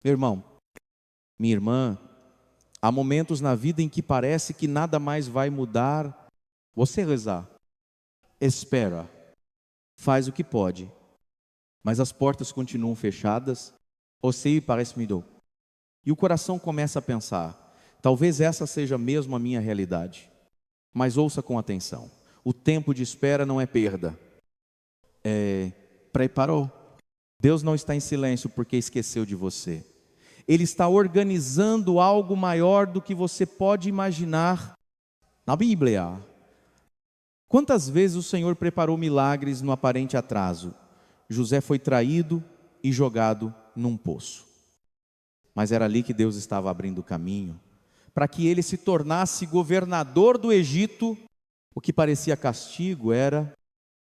Meu irmão, minha irmã, há momentos na vida em que parece que nada mais vai mudar. Você rezar, espera, faz o que pode, mas as portas continuam fechadas. Você parece-me dou. E o coração começa a pensar: talvez essa seja mesmo a minha realidade. Mas ouça com atenção: o tempo de espera não é perda, preparou. Deus não está em silêncio porque esqueceu de você. Ele está organizando algo maior do que você pode imaginar. Na Bíblia, quantas vezes o Senhor preparou milagres no aparente atraso? José foi traído e jogado num poço. Mas era ali que Deus estava abrindo o caminho para que ele se tornasse governador do Egito. O que parecia castigo era,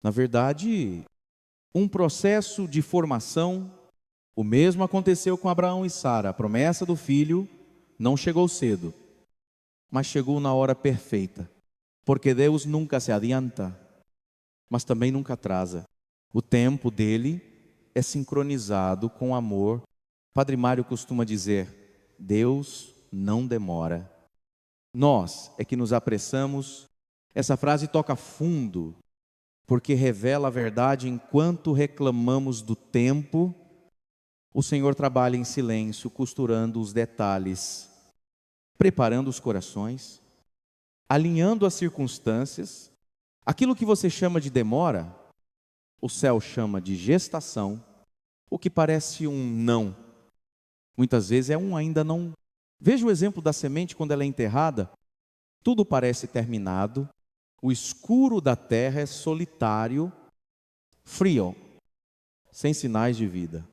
na verdade, um processo de formação. O mesmo aconteceu com Abraão e Sara. A promessa do filho não chegou cedo, mas chegou na hora perfeita, porque Deus nunca se adianta, mas também nunca atrasa. O tempo dele é sincronizado com o amor. Padre Mário costuma dizer: Deus não demora. Nós é que nos apressamos. Essa frase toca fundo, porque revela a verdade. Enquanto reclamamos do tempo, o Senhor trabalha em silêncio, costurando os detalhes, preparando os corações, alinhando as circunstâncias. Aquilo que você chama de demora, o céu chama de gestação. O que parece um não, muitas vezes é um ainda não. Veja o exemplo da semente quando ela é enterrada. Tudo parece terminado, o escuro da terra é solitário, frio, sem sinais de vida.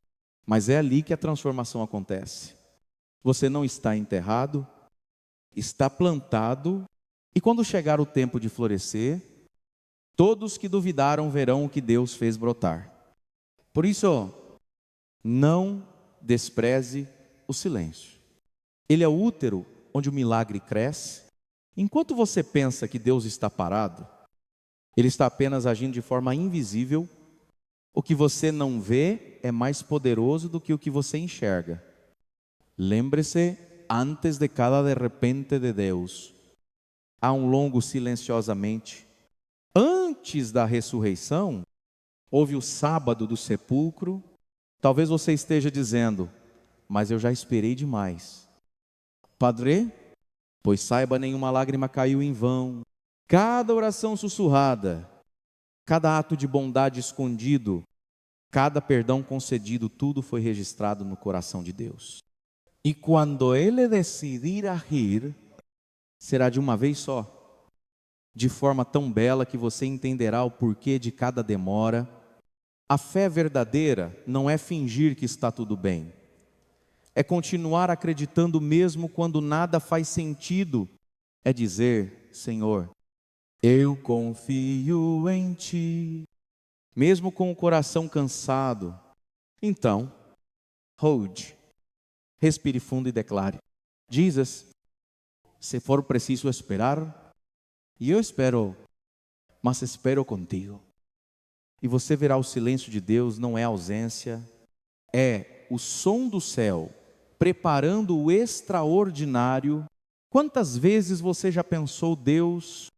Mas é ali que a transformação acontece. Você não está enterrado, está plantado, e quando chegar o tempo de florescer, todos que duvidaram verão o que Deus fez brotar. Por isso, não despreze o silêncio. Ele é o útero onde o milagre cresce. Enquanto você pensa que Deus está parado, Ele está apenas agindo de forma invisível. O que você não vê é mais poderoso do que o que você enxerga. Lembre-se, antes de cada de repente de Deus, há um longo silenciosamente. Antes da ressurreição, houve o sábado do sepulcro. Talvez você esteja dizendo: mas eu já esperei demais. Padre, pois saiba, nenhuma lágrima caiu em vão. Cada oração sussurrada, cada ato de bondade escondido, cada perdão concedido, tudo foi registrado no coração de Deus. E quando Ele decidir agir, será de uma vez só, de forma tão bela que você entenderá o porquê de cada demora. A fé verdadeira não é fingir que está tudo bem, é continuar acreditando mesmo quando nada faz sentido. É dizer: Senhor, eu confio em Ti, mesmo com o coração cansado. Então, respire fundo e declare: Jesus, se for preciso esperar, e eu espero, mas espero contigo. E você verá o silêncio de Deus não é ausência, é o som do céu preparando o extraordinário. Quantas vezes você já pensou: Deus,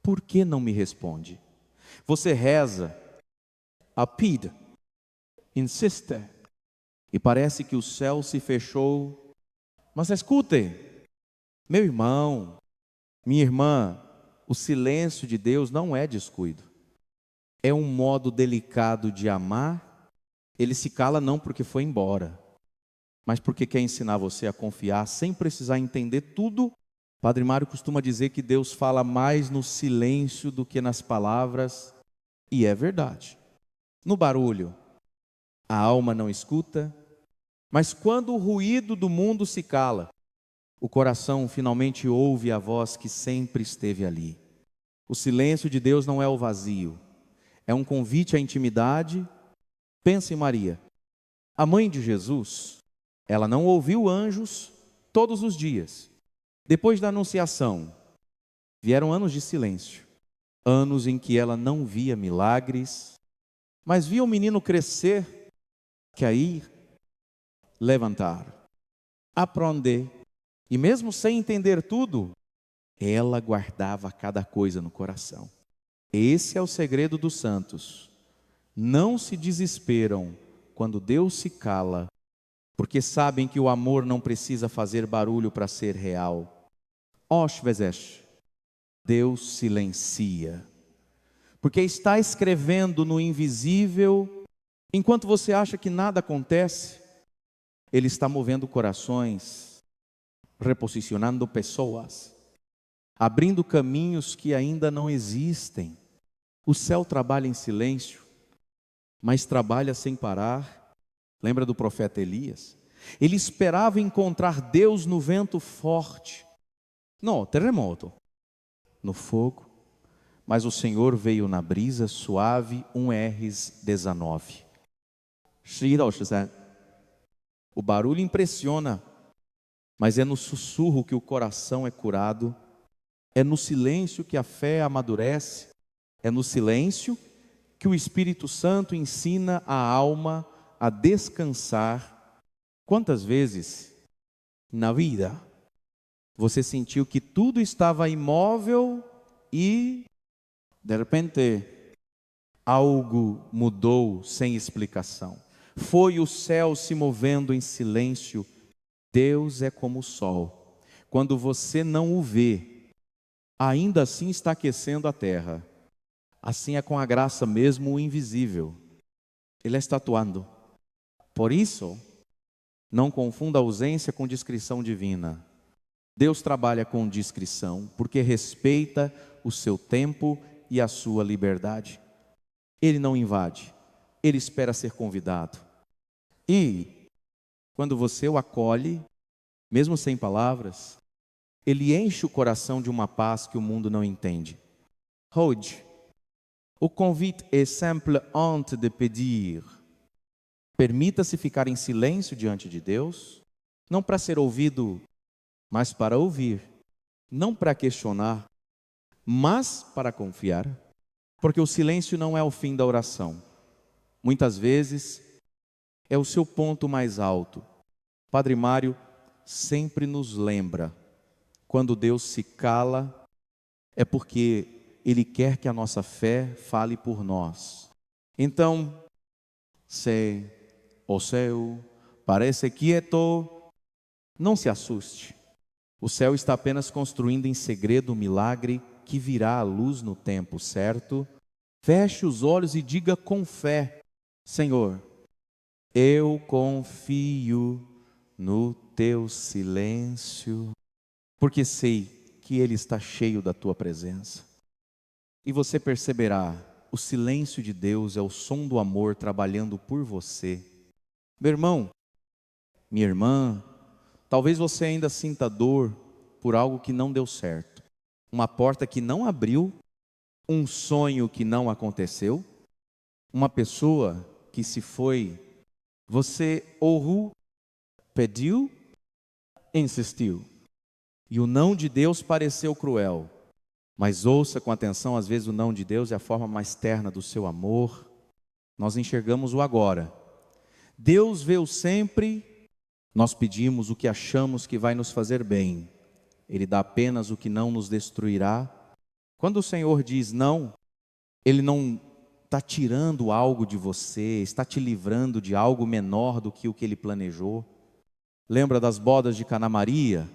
por que não me responde? Você reza, pede, insiste, e parece que o céu se fechou. Mas escute, meu irmão, minha irmã, o silêncio de Deus não é descuido. É um modo delicado de amar. Ele se cala não porque foi embora, mas porque quer ensinar você a confiar sem precisar entender tudo. Padre Mário costuma dizer que Deus fala mais no silêncio do que nas palavras, e é verdade. No barulho, a alma não escuta, mas quando o ruído do mundo se cala, o coração finalmente ouve a voz que sempre esteve ali. O silêncio de Deus não é o vazio, é um convite à intimidade. Pense em Maria, a mãe de Jesus. Ela não ouviu anjos todos os dias. Depois da anunciação, vieram anos de silêncio, anos em que ela não via milagres, mas via o menino crescer, que aí levantar, aprender. E mesmo sem entender tudo, ela guardava cada coisa no coração. Esse é o segredo dos santos. Não se desesperam quando Deus se cala, porque sabem que o amor não precisa fazer barulho para ser real. Às vezes, Deus silencia, porque está escrevendo no invisível. Enquanto você acha que nada acontece, Ele está movendo corações, reposicionando pessoas, abrindo caminhos que ainda não existem. O céu trabalha em silêncio, mas trabalha sem parar. Lembra do profeta Elias? Ele esperava encontrar Deus no vento forte, no terremoto, no fogo, mas o Senhor veio na brisa suave, 1Rs19. O barulho impressiona, mas é no sussurro que o coração é curado, é no silêncio que a fé amadurece, é no silêncio que o Espírito Santo ensina a alma a descansar. Quantas vezes na vida você sentiu que tudo estava imóvel e de repente algo mudou sem explicação? Foi o céu se movendo em silêncio. Deus é como o sol. Quando você não o vê, ainda assim está aquecendo a terra. Assim é com a graça mesmo o invisível. Ele está atuando. Por isso, não confunda ausência com discrição divina. Deus trabalha com discrição, porque respeita o seu tempo e a sua liberdade. Ele não invade, Ele espera ser convidado. E, quando você o acolhe, mesmo sem palavras, Ele enche o coração de uma paz que o mundo não entende. Hoje, o convite é simple antes de pedir. Permita-se ficar em silêncio diante de Deus, não para ser ouvido, mas para ouvir, não para questionar, mas para confiar, porque o silêncio não é o fim da oração. Muitas vezes é o seu ponto mais alto. Padre Mário sempre nos lembra, quando Deus se cala, é porque Ele quer que a nossa fé fale por nós. Então, se o céu parece quieto, não se assuste. O céu está apenas construindo em segredo o milagre que virá à luz no tempo certo. Feche os olhos e diga com fé: Senhor, eu confio no teu silêncio, porque sei que ele está cheio da tua presença. E você perceberá, o silêncio de Deus é o som do amor trabalhando por você. Meu irmão, minha irmã, talvez você ainda sinta dor por algo que não deu certo, uma porta que não abriu, um sonho que não aconteceu, uma pessoa que se foi. Você orou, pediu, insistiu, e o não de Deus pareceu cruel. Mas ouça com atenção, às vezes o não de Deus é a forma mais terna do seu amor. Nós enxergamos o agora. Deus vê o sempre. Nós pedimos o que achamos que vai nos fazer bem. Ele dá apenas o que não nos destruirá. Quando o Senhor diz não, Ele não está tirando algo de você, está te livrando de algo menor do que o que Ele planejou. Lembra das bodas de Caná? Maria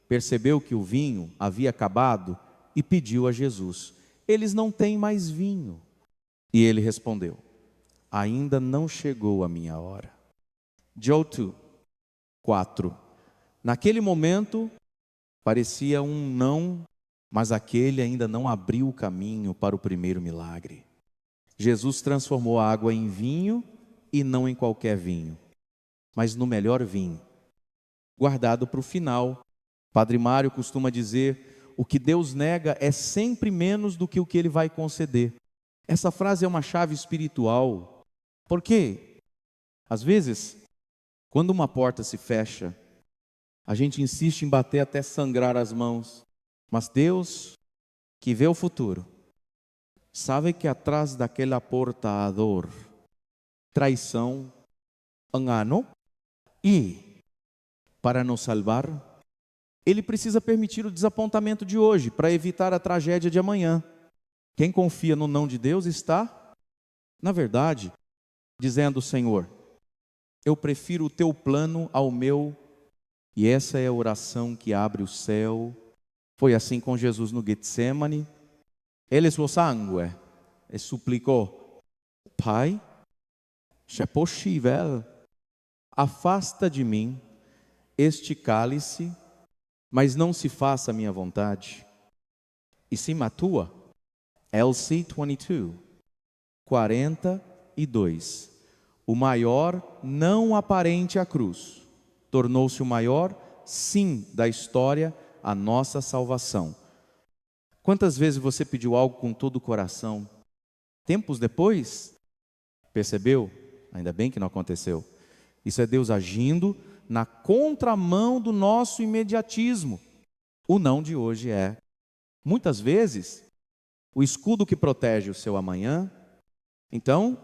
percebeu que o vinho havia acabado e pediu a Jesus: eles não têm mais vinho. E ele respondeu: ainda não chegou a minha hora. Joel 4. Naquele momento, parecia um não, mas aquele ainda não abriu o caminho para o primeiro milagre. Jesus transformou a água em vinho, e não em qualquer vinho, mas no melhor vinho, guardado para o final. Padre Mário costuma dizer: o que Deus nega é sempre menos do que o que Ele vai conceder. Essa frase é uma chave espiritual. Por quê? Às vezes, quando uma porta se fecha, a gente insiste em bater até sangrar as mãos. Mas Deus, que vê o futuro, sabe que atrás daquela porta há dor, traição, engano, E, para nos salvar, Ele precisa permitir o desapontamento de hoje, para evitar a tragédia de amanhã. Quem confia no não de Deus está, na verdade, dizendo: Senhor, eu prefiro o teu plano ao meu. E essa é a oração que abre o céu. Foi assim com Jesus no Getsemane. Ele suo sangue e suplicou: Pai, se é possível, afasta de mim este cálice, mas não se faça a minha vontade, e sim a tua. LC 22, 42. O maior não aparente à cruz tornou-se o maior sim da história, a nossa salvação. Quantas vezes você pediu algo com todo o coração? Tempos depois, percebeu? Ainda bem que não aconteceu. Isso é Deus agindo na contramão do nosso imediatismo. O não de hoje é, muitas vezes, o escudo que protege o seu amanhã. Então,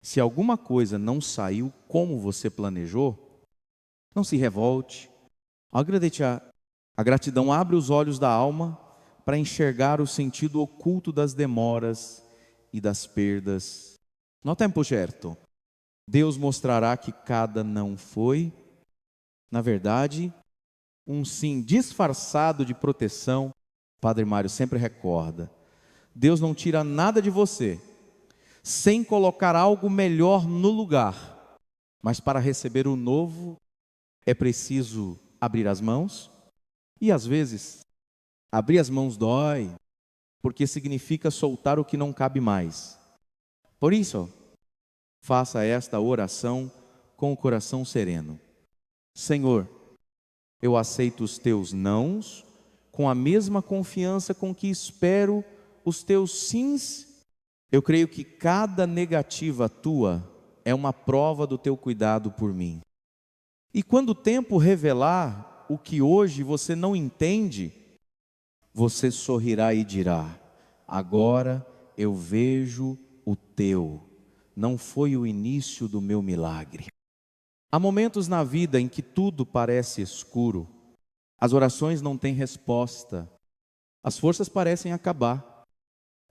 se alguma coisa não saiu como você planejou, não se revolte. A gratidão abre os olhos da alma para enxergar o sentido oculto das demoras e das perdas. No tempo certo, Deus mostrará que cada não foi, na verdade, um sim disfarçado de proteção. Padre Mário sempre recorda: Deus não tira nada de você sem colocar algo melhor no lugar. Mas para receber o novo, é preciso abrir as mãos. E às vezes, abrir as mãos dói, porque significa soltar o que não cabe mais. Por isso, faça esta oração com o coração sereno. Senhor, eu aceito os teus nãos com a mesma confiança com que espero os teus sims. Eu creio que cada negativa tua é uma prova do teu cuidado por mim. E quando o tempo revelar o que hoje você não entende, você sorrirá e dirá: agora eu vejo o teu. Não foi o início do meu milagre. Há momentos na vida em que tudo parece escuro, as orações não têm resposta, as forças parecem acabar,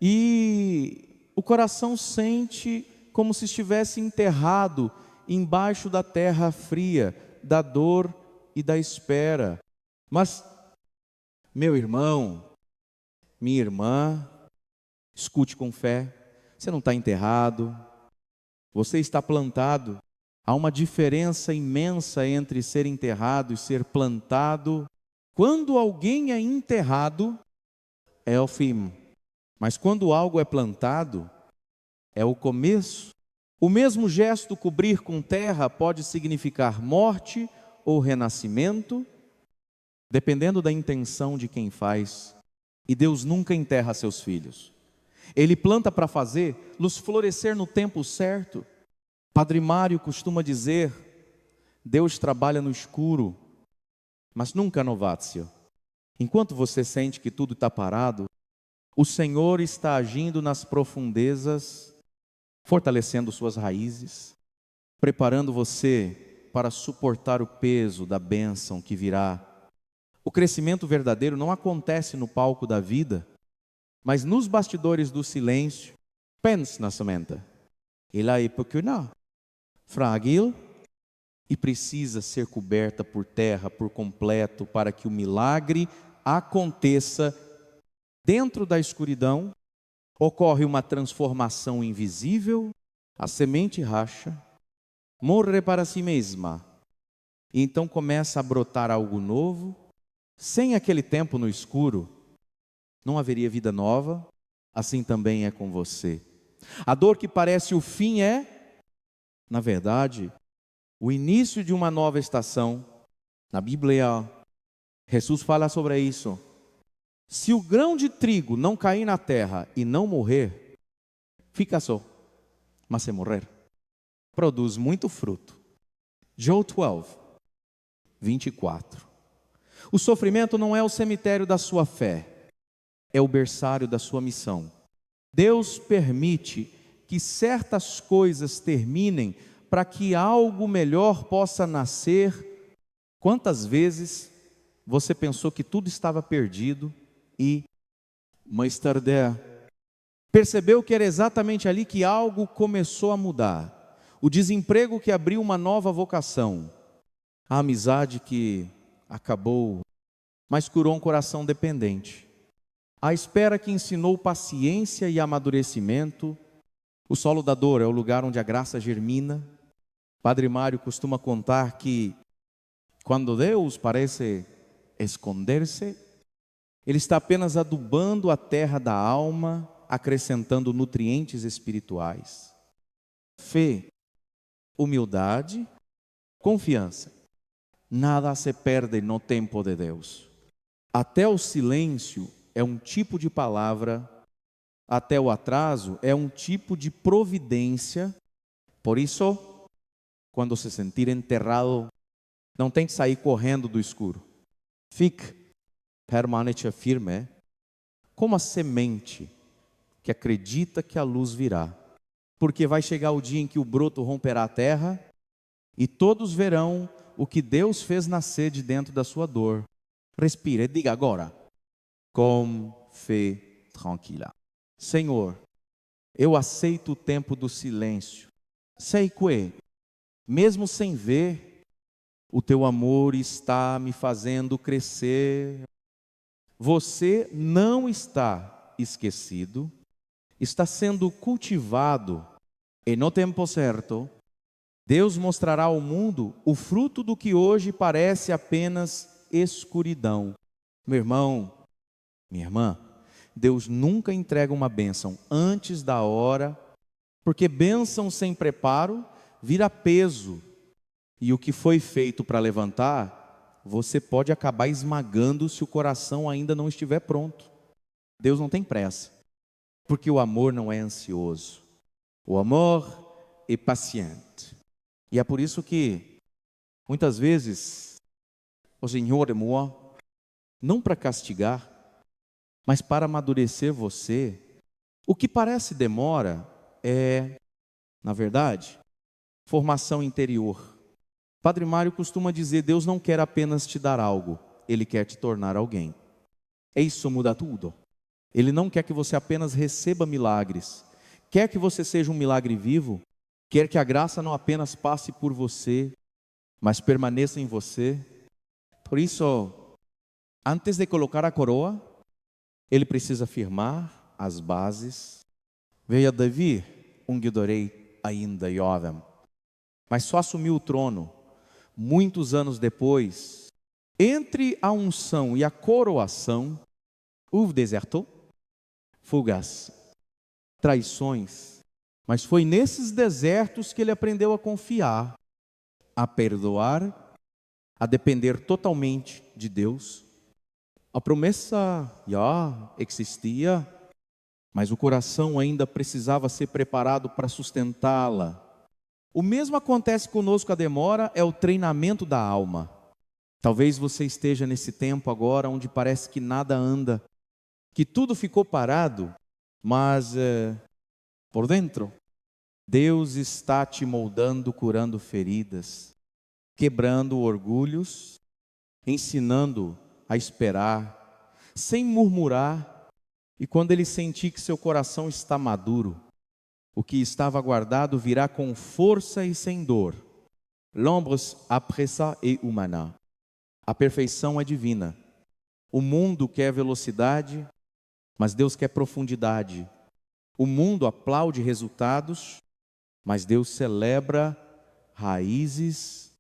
e o coração sente como se estivesse enterrado embaixo da terra fria, da dor e da espera. Mas, meu irmão, minha irmã, escute com fé, você não está enterrado, você está plantado. Há uma diferença imensa entre ser enterrado e ser plantado. Quando alguém é enterrado, é o fim. Mas quando algo é plantado, é o começo. O mesmo gesto cobrir com terra pode significar morte ou renascimento, dependendo da intenção de quem faz. E Deus nunca enterra seus filhos. Ele planta para fazê-los florescer no tempo certo. Padre Mário costuma dizer: Deus trabalha no escuro, mas nunca no vazio. Enquanto você sente que tudo está parado, o Senhor está agindo nas profundezas, fortalecendo suas raízes, preparando você para suportar o peso da bênção que virá. O crescimento verdadeiro não acontece no palco da vida, mas nos bastidores do silêncio. Pense na semente. Ela é pequena, frágil e precisa ser coberta por terra por completo para que o milagre aconteça. Dentro da escuridão ocorre uma transformação invisível, a semente racha, morre para si mesma, e então começa a brotar algo novo. Sem aquele tempo no escuro, não haveria vida nova. Assim também é com você. A dor que parece o fim é, na verdade, o início de uma nova estação. Na Bíblia, Jesus fala sobre isso. Se o grão de trigo não cair na terra e não morrer, fica só. Mas se morrer, produz muito fruto. João 12, 24. O sofrimento não é o cemitério da sua fé, é o berçário da sua missão. Deus permite que certas coisas terminem para que algo melhor possa nascer. Quantas vezes você pensou que tudo estava perdido e mais tarde percebeu que era exatamente ali que algo começou a mudar? O desemprego que abriu uma nova vocação, a amizade que acabou, mas curou um coração dependente, a espera que ensinou paciência e amadurecimento. O solo da dor é o lugar onde a graça germina. Padre Mário costuma contar que quando Deus parece esconder-se, Ele está apenas adubando a terra da alma, acrescentando nutrientes espirituais. Fé, humildade, confiança. Nada se perde no tempo de Deus. Até o silêncio é um tipo de palavra, até o atraso é um tipo de providência. Por isso, quando se sentir enterrado, não tem que sair correndo do escuro. Fique, permanece firme, como a semente que acredita que a luz virá. Porque vai chegar o dia em que o broto romperá a terra e todos verão o que Deus fez nascer de dentro da sua dor. Respire e diga agora, com fé tranquila: Senhor, eu aceito o tempo do silêncio. Sei que, mesmo sem ver, o teu amor está me fazendo crescer. Você não está esquecido, está sendo cultivado, e no tempo certo, Deus mostrará ao mundo o fruto do que hoje parece apenas escuridão. Meu irmão, minha irmã, Deus nunca entrega uma bênção antes da hora, porque bênção sem preparo vira peso. E o que foi feito para levantar, você pode acabar esmagando se o coração ainda não estiver pronto. Deus não tem pressa, porque o amor não é ansioso. O amor é paciente. E é por isso que, muitas vezes, o Senhor demora, não para castigar, mas para amadurecer você. O que parece demora é, na verdade, formação interior. Padre Mário costuma dizer, Deus não quer apenas te dar algo, Ele quer te tornar alguém. Isso muda tudo. Ele não quer que você apenas receba milagres, quer que você seja um milagre vivo, quer que a graça não apenas passe por você, mas permaneça em você. Por isso, antes de colocar a coroa, Ele precisa firmar as bases. Veio Davi, ungidorei ainda jovem, mas só assumiu o trono muitos anos depois. Entre a unção e a coroação, houve deserto, fugas, traições, mas foi nesses desertos que ele aprendeu a confiar, a perdoar, a depender totalmente de Deus. A promessa já existia, mas o coração ainda precisava ser preparado para sustentá-la. O mesmo acontece conosco, a demora é o treinamento da alma. Talvez você esteja nesse tempo agora onde parece que nada anda, que tudo ficou parado, mas por dentro, Deus está te moldando, curando feridas, quebrando orgulhos, ensinando a esperar, sem murmurar, e quando Ele sentir que seu coração está maduro, o que estava guardado virá com força e sem dor. L'ombre après ça est humana. A perfeição é divina. O mundo quer velocidade, mas Deus quer profundidade. O mundo aplaude resultados, mas Deus celebra raízes,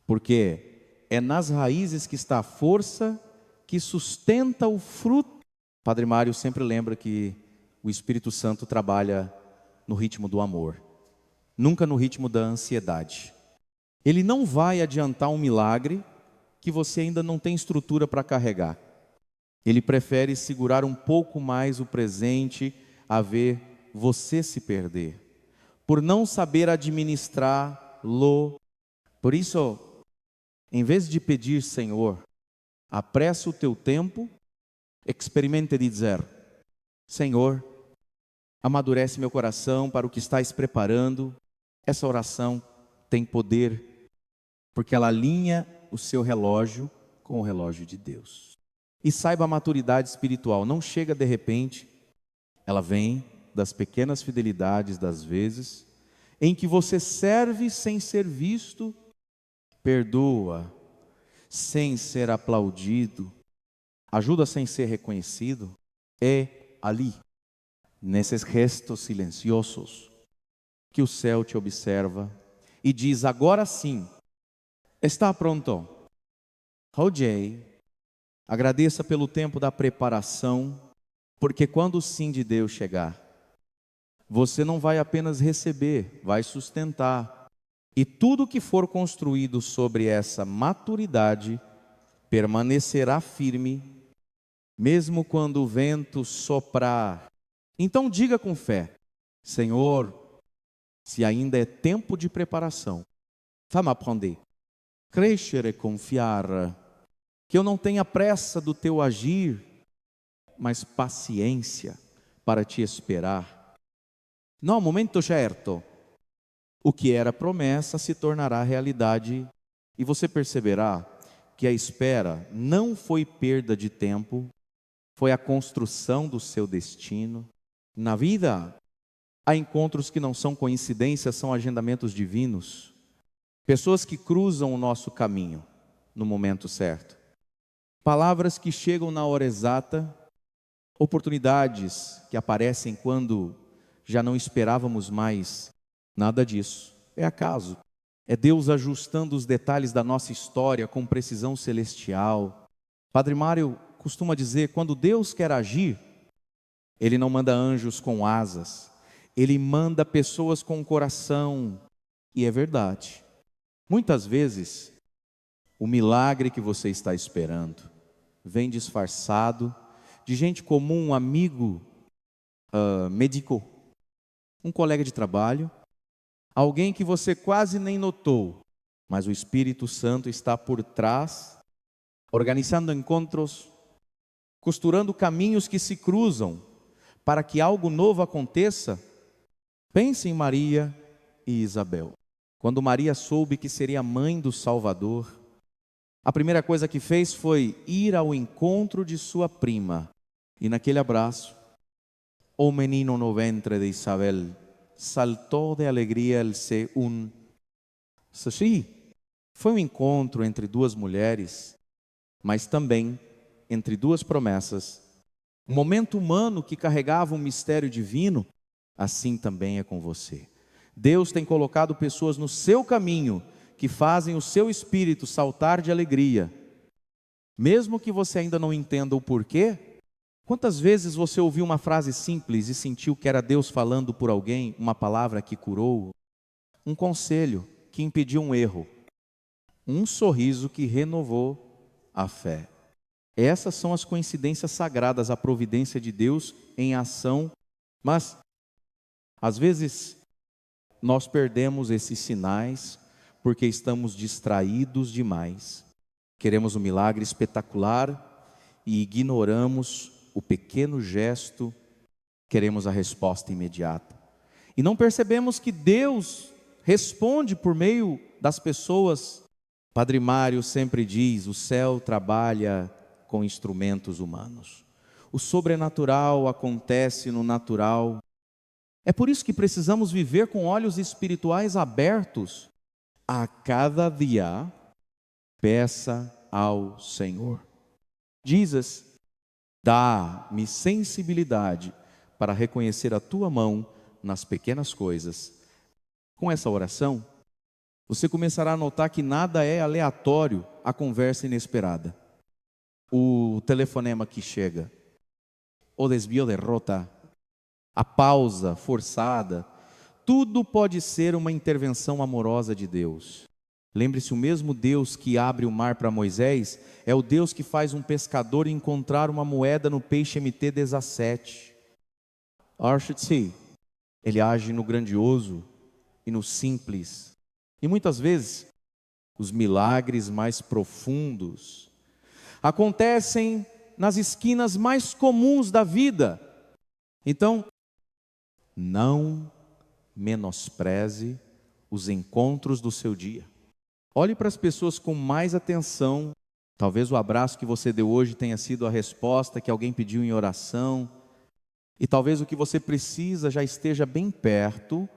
porque é nas raízes que está a força que sustenta o fruto. Padre Mário sempre lembra que o Espírito Santo trabalha no ritmo do amor, nunca no ritmo da ansiedade. Ele não vai adiantar um milagre que você ainda não tem estrutura para carregar. Ele prefere segurar um pouco mais o presente a ver você se perder, por não saber administrá-lo. Por isso, em vez de pedir, Senhor, apressa o teu tempo, experimente dizer, Senhor, amadurece meu coração para o que estás preparando. Essa oração tem poder, porque ela alinha o seu relógio com o relógio de Deus. E saiba, a maturidade espiritual não chega de repente, ela vem das pequenas fidelidades das vezes em que você serve sem ser visto, perdoa sem ser aplaudido, ajuda sem ser reconhecido. É ali, nesses gestos silenciosos, que o céu te observa e diz: agora sim, está pronto. Roger, agradeça pelo tempo da preparação, porque quando o sim de Deus chegar, você não vai apenas receber, vai sustentar. E tudo que for construído sobre essa maturidade permanecerá firme, mesmo quando o vento soprar. Então diga com fé: Senhor, se ainda é tempo de preparação, faz-me aprender, crescer e confiar, que eu não tenha pressa do teu agir, mas paciência para te esperar. No momento certo, o que era promessa se tornará realidade, e você perceberá que a espera não foi perda de tempo, foi a construção do seu destino. Na vida, há encontros que não são coincidências, são agendamentos divinos. Pessoas que cruzam o nosso caminho no momento certo. Palavras que chegam na hora exata, oportunidades que aparecem quando já não esperávamos mais. Nada disso é acaso. É Deus ajustando os detalhes da nossa história com precisão celestial. Padre Mário costuma dizer: quando Deus quer agir, Ele não manda anjos com asas, Ele manda pessoas com coração. E é verdade. Muitas vezes, o milagre que você está esperando vem disfarçado de gente comum, um amigo, médico, um colega de trabalho, alguém que você quase nem notou, mas o Espírito Santo está por trás, organizando encontros, costurando caminhos que se cruzam, para que algo novo aconteça. Pense em Maria e Isabel. Quando Maria soube que seria mãe do Salvador, a primeira coisa que fez foi ir ao encontro de sua prima, e naquele abraço, o menino no ventre de Isabel saltou de alegria el ser un. Sim, foi um encontro entre duas mulheres, mas também entre duas promessas. Um momento humano que carregava um mistério divino. Assim também é com você. Deus tem colocado pessoas no seu caminho que fazem o seu espírito saltar de alegria, mesmo que você ainda não entenda o porquê. Quantas vezes você ouviu uma frase simples e sentiu que era Deus falando por alguém, uma palavra que curou, um conselho que impediu um erro, um sorriso que renovou a fé? Essas são as coincidências sagradas, a providência de Deus em ação. Mas, às vezes, nós perdemos esses sinais porque estamos distraídos demais. Queremos um milagre espetacular e ignoramos o pequeno gesto, queremos a resposta imediata. E não percebemos que Deus responde por meio das pessoas. Padre Mário sempre diz: o céu trabalha com instrumentos humanos. O sobrenatural acontece no natural. É por isso que precisamos viver com olhos espirituais abertos. A cada dia, peça ao Senhor. Jesus, dá-me sensibilidade para reconhecer a tua mão nas pequenas coisas. Com essa oração, você começará a notar que nada é aleatório, a conversa inesperada, o telefonema que chega, o desvio de rota, a pausa forçada. Tudo pode ser uma intervenção amorosa de Deus. Lembre-se, o mesmo Deus que abre o mar para Moisés é o Deus que faz um pescador encontrar uma moeda no peixe MT-17. Ele age no grandioso e no simples. E muitas vezes, os milagres mais profundos acontecem nas esquinas mais comuns da vida. Então, não menospreze os encontros do seu dia. Olhe para as pessoas com mais atenção. Talvez o abraço que você deu hoje tenha sido a resposta que alguém pediu em oração. E talvez o que você precisa já esteja bem perto,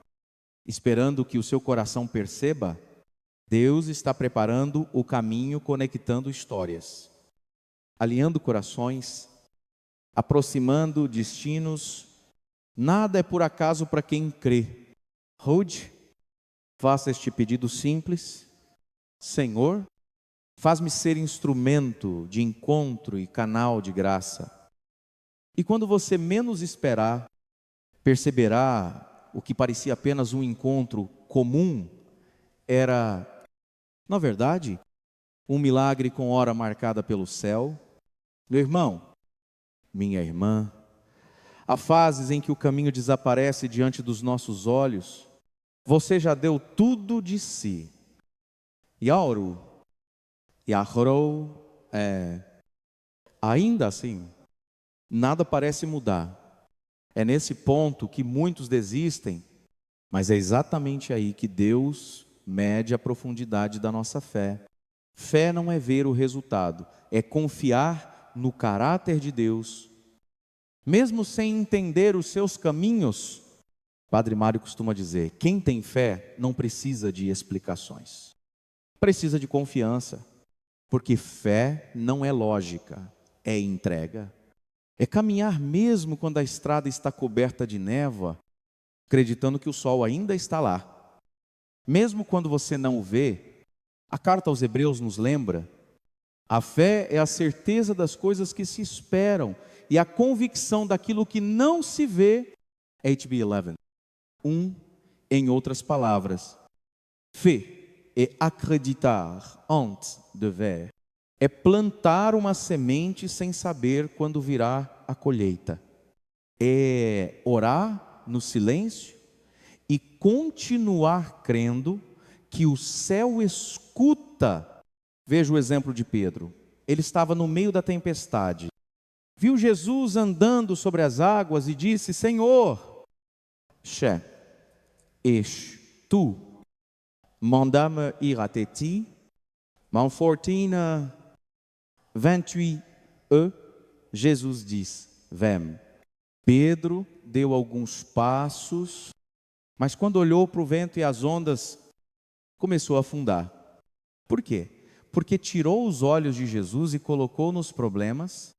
esperando que o seu coração perceba. Deus está preparando o caminho, conectando histórias, alinhando corações, aproximando destinos. Nada é por acaso para quem crê. Rude, faça este pedido simples. Senhor, faz-me ser instrumento de encontro e canal de graça. E quando você menos esperar, perceberá o que parecia apenas um encontro comum, era, na verdade, um milagre com hora marcada pelo céu. Meu irmão, minha irmã, há fases em que o caminho desaparece diante dos nossos olhos. Você já deu tudo de si. Yauru, Yahrou, ainda assim, nada parece mudar. É nesse ponto que muitos desistem, mas é exatamente aí que Deus mede a profundidade da nossa fé. Fé não é ver o resultado, é confiar no caráter de Deus. Mesmo sem entender os seus caminhos, Padre Mário costuma dizer, quem tem fé não precisa de explicações. Precisa de confiança, porque fé não é lógica, é entrega. É caminhar mesmo quando a estrada está coberta de névoa, acreditando que o sol ainda está lá. Mesmo quando você não o vê, a carta aos Hebreus nos lembra, a fé é a certeza das coisas que se esperam e a convicção daquilo que não se vê. HB 11. Em outras palavras, fé é acreditar antes de ver. É plantar uma semente sem saber quando virá a colheita. É orar no silêncio e continuar crendo que o céu escuta. Veja o exemplo de Pedro. Ele estava no meio da tempestade. Viu Jesus andando sobre as águas e disse, Senhor, tu manda-me ir até ti. Manfortina 28, Jesus diz, vem. Pedro deu alguns passos, mas quando olhou para o vento e as ondas, começou a afundar. Por quê? Porque tirou os olhos de Jesus e colocou nos problemas.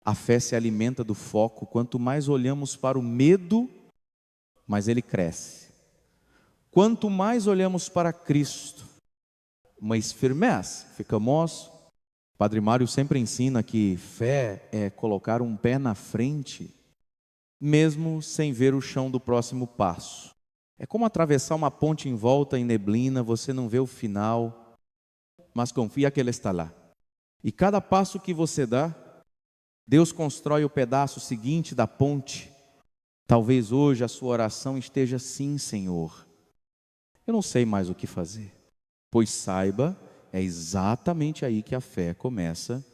A fé se alimenta do foco. Quanto mais olhamos para o medo, mais ele cresce. Quanto mais olhamos para Cristo, mais firmes ficamos. Padre Mário sempre ensina que fé é colocar um pé na frente, mesmo sem ver o chão do próximo passo. É como atravessar uma ponte em volta em neblina, você não vê o final, mas confia que Ele está lá. E cada passo que você dá, Deus constrói o pedaço seguinte da ponte. Talvez hoje a sua oração esteja assim, Senhor, eu não sei mais o que fazer. Pois saiba, é exatamente aí que a fé começa.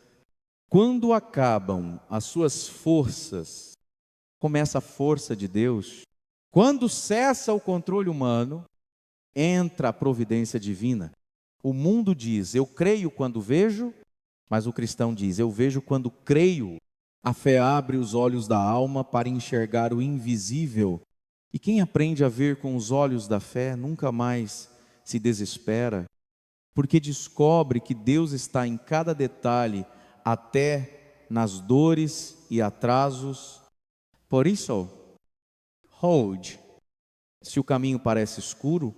Quando acabam as suas forças, começa a força de Deus. Quando cessa o controle humano, entra a providência divina. O mundo diz, eu creio quando vejo, mas o cristão diz, eu vejo quando creio. A fé abre os olhos da alma para enxergar o invisível. E quem aprende a ver com os olhos da fé nunca mais se desespera, porque descobre que Deus está em cada detalhe, até nas dores e atrasos. Por isso, hold. Se o caminho parece escuro,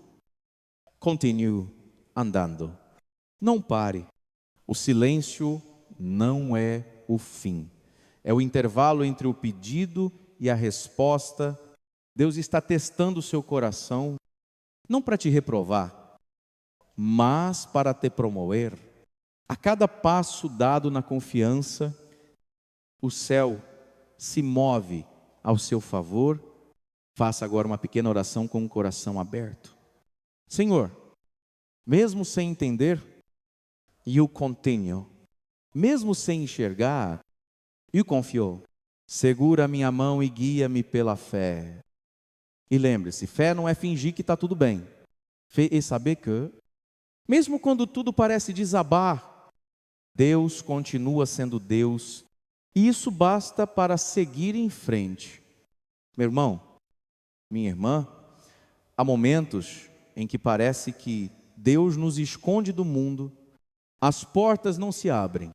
continue andando. Não pare. O silêncio não é o fim. É o intervalo entre o pedido e a resposta. Deus está testando o seu coração, não para te reprovar, mas para te promover. A cada passo dado na confiança, o céu se move ao seu favor. Faça agora uma pequena oração com o coração aberto. Senhor, mesmo sem entender, you continue. Mesmo sem enxergar, you confio. Segura minha mão e guia-me pela fé. E lembre-se, fé não é fingir que está tudo bem. E saber que, mesmo quando tudo parece desabar, Deus continua sendo Deus, e isso basta para seguir em frente. Meu irmão, minha irmã, há momentos em que parece que Deus nos esconde do mundo, as portas não se abrem,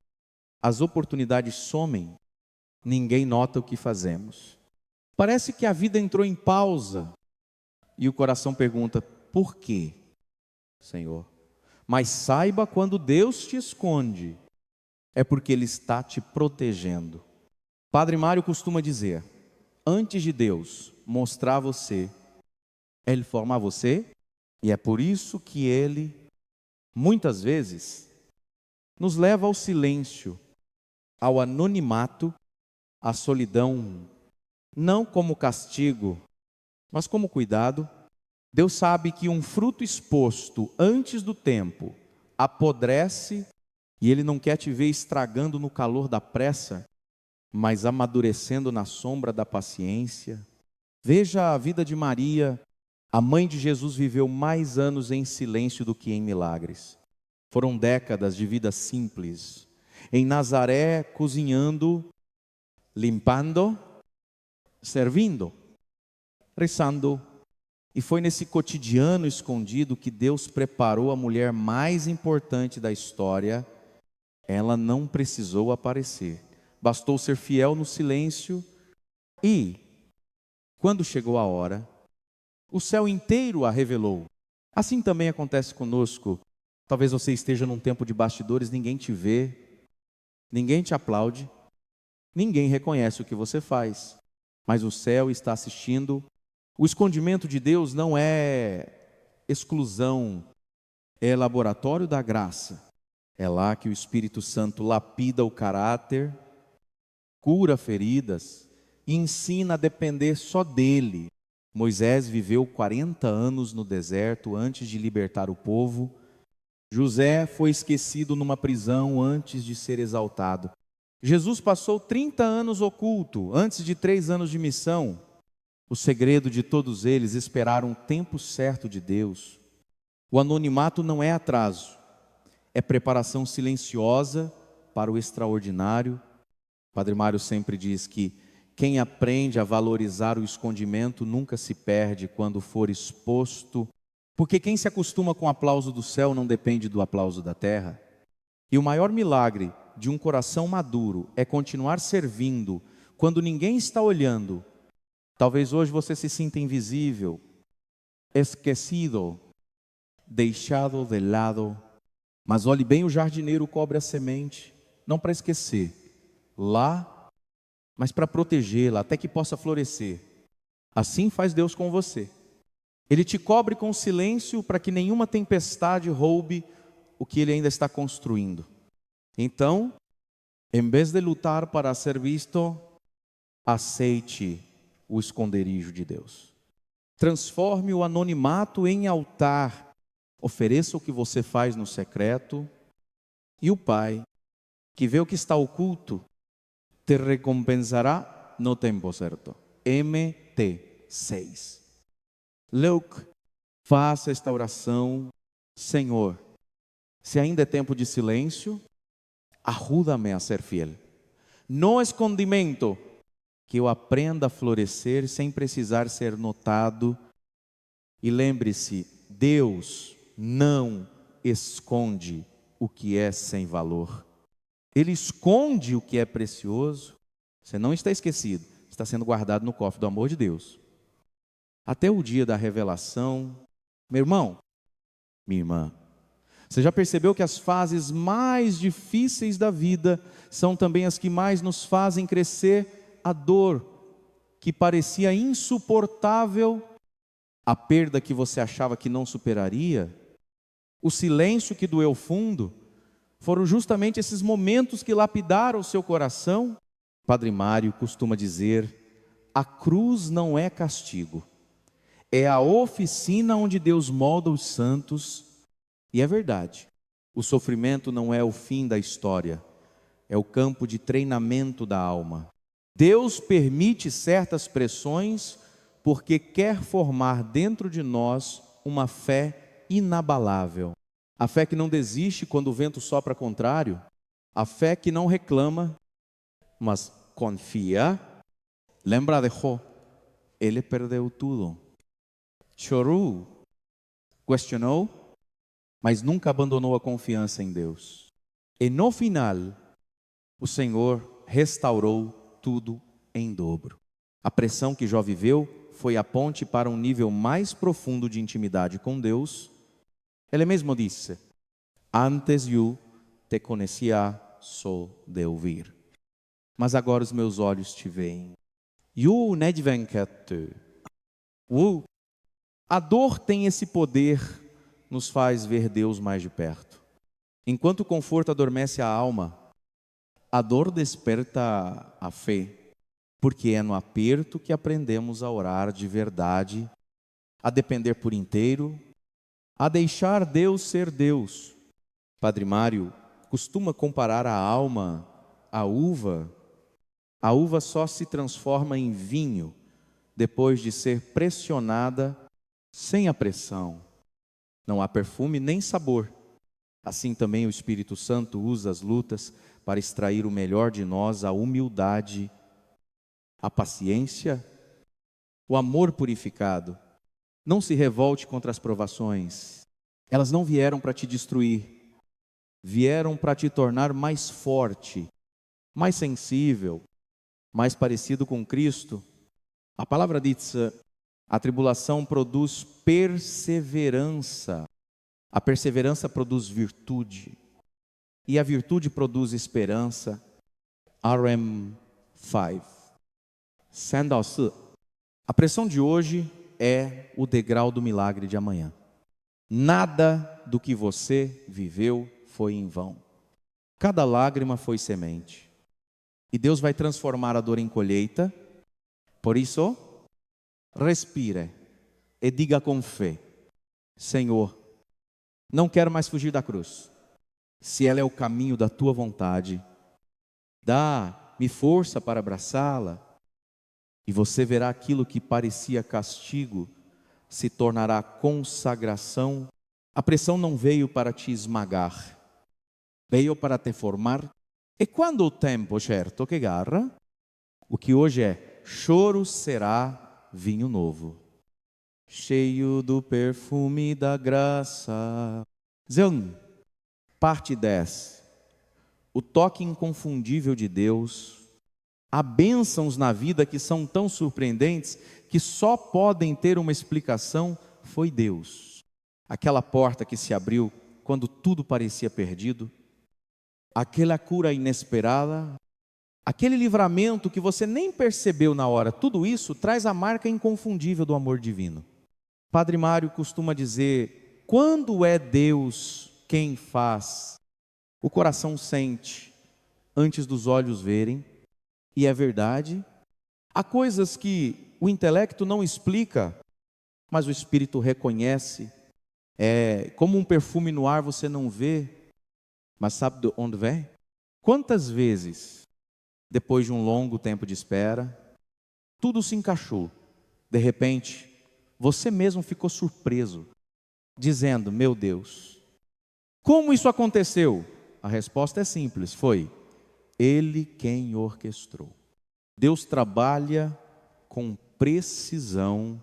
as oportunidades somem, ninguém nota o que fazemos. Parece que a vida entrou em pausa e o coração pergunta: por quê, Senhor? Mas saiba, quando Deus te esconde, é porque Ele está te protegendo. Padre Mário costuma dizer: antes de Deus mostrar você, Ele formar você, e é por isso que Ele, muitas vezes, nos leva ao silêncio, ao anonimato, à solidão, não como castigo, mas como cuidado. Deus sabe que um fruto exposto antes do tempo apodrece, e Ele não quer te ver estragando no calor da pressa, mas amadurecendo na sombra da paciência. Veja a vida de Maria. A mãe de Jesus viveu mais anos em silêncio do que em milagres. Foram décadas de vida simples, em Nazaré, cozinhando, limpando, servindo, rezando. E foi nesse cotidiano escondido que Deus preparou a mulher mais importante da história. Ela não precisou aparecer, bastou ser fiel no silêncio, e quando chegou a hora, o céu inteiro a revelou. Assim também acontece conosco. Talvez você esteja num tempo de bastidores, ninguém te vê, ninguém te aplaude, ninguém reconhece o que você faz, mas o céu está assistindo. O escondimento de Deus não é exclusão, é laboratório da graça. É lá que o Espírito Santo lapida o caráter, cura feridas e ensina a depender só dele. Moisés viveu 40 anos no deserto antes de libertar o povo. José foi esquecido numa prisão antes de ser exaltado. Jesus passou 30 anos oculto antes de 3 anos de missão. O segredo de todos eles esperar um tempo certo de Deus. O anonimato não é atraso, é preparação silenciosa para o extraordinário. Padre Mário sempre diz que quem aprende a valorizar o escondimento nunca se perde quando for exposto, porque quem se acostuma com o aplauso do céu não depende do aplauso da terra. E o maior milagre de um coração maduro é continuar servindo quando ninguém está olhando. Talvez hoje você se sinta invisível, esquecido, deixado de lado, mas olhe bem, o jardineiro cobre a semente, não para esquecer lá, mas para protegê-la até que possa florescer. Assim faz Deus com você. Ele te cobre com silêncio para que nenhuma tempestade roube o que Ele ainda está construindo. Então, em vez de lutar para ser visto, aceite o esconderijo de Deus. Transforme o anonimato em altar. Ofereça o que você faz no secreto, e o Pai, que vê o que está oculto, te recompensará no tempo certo. MT6. Luke, faça esta oração. Senhor, se ainda é tempo de silêncio, ajuda-me a ser fiel. No escondimento, que eu aprenda a florescer sem precisar ser notado. E lembre-se, Deus não esconde o que é sem valor. Ele esconde o que é precioso. Você não está esquecido, está sendo guardado no cofre do amor de Deus. Até o dia da revelação. Meu irmão, minha irmã, você já percebeu que as fases mais difíceis da vida são também as que mais nos fazem crescer? A dor que parecia insuportável, a perda que você achava que não superaria, o silêncio que doeu fundo, foram justamente esses momentos que lapidaram o seu coração. Padre Mário costuma dizer: a cruz não é castigo, é a oficina onde Deus molda os santos. E é verdade, o sofrimento não é o fim da história, é o campo de treinamento da alma. Deus permite certas pressões porque quer formar dentro de nós uma fé inabalável. A fé que não desiste quando o vento sopra contrário. A fé que não reclama, mas confia. Lembra de Jó? Ele perdeu tudo. Chorou, questionou, mas nunca abandonou a confiança em Deus. E no final, o Senhor restaurou tudo em dobro. A pressão que Jó viveu foi a ponte para um nível mais profundo de intimidade com Deus. Ele mesmo disse: antes eu te conhecia só de ouvir, mas agora os meus olhos te veem. A dor tem esse poder, nos faz ver Deus mais de perto. Enquanto o conforto adormece a alma, a dor desperta a fé, porque é no aperto que aprendemos a orar de verdade, a depender por inteiro, a deixar Deus ser Deus. Padre Mário costuma comparar a alma à uva. A uva só se transforma em vinho depois de ser pressionada sem a pressão. Não há perfume nem sabor. Assim também o Espírito Santo usa as lutas para extrair o melhor de nós, a humildade, a paciência, o amor purificado. Não se revolte contra as provações. Elas não vieram para te destruir. Vieram para te tornar mais forte, mais sensível, mais parecido com Cristo. A palavra diz: a tribulação produz perseverança. A perseverança produz virtude. E a virtude produz esperança. RM5. A pressão de hoje é o degrau do milagre de amanhã. Nada do que você viveu foi em vão. Cada lágrima foi semente. E Deus vai transformar a dor em colheita. Por isso, respire e diga com fé: Senhor, não quero mais fugir da cruz. Se ela é o caminho da tua vontade, dá-me força para abraçá-la. E você verá aquilo que parecia castigo se tornará consagração. A pressão não veio para te esmagar, veio para te formar. E quando o tempo certo que garra, o que hoje é choro será vinho novo, cheio do perfume da graça. Parte 10. O toque inconfundível de Deus. Há bênçãos na vida que são tão surpreendentes que só podem ter uma explicação: foi Deus. Aquela porta que se abriu quando tudo parecia perdido, aquela cura inesperada, aquele livramento que você nem percebeu na hora, tudo isso traz a marca inconfundível do amor divino. Padre Mário costuma dizer: quando é Deus quem faz, o coração sente antes dos olhos verem. E é verdade. Há coisas que o intelecto não explica, mas o espírito reconhece. É como um perfume no ar, você não vê, mas sabe de onde vem? Quantas vezes, depois de um longo tempo de espera, tudo se encaixou. De repente, você mesmo ficou surpreso, dizendo: meu Deus, como isso aconteceu? A resposta é simples: foi Ele quem orquestrou. Deus trabalha com precisão,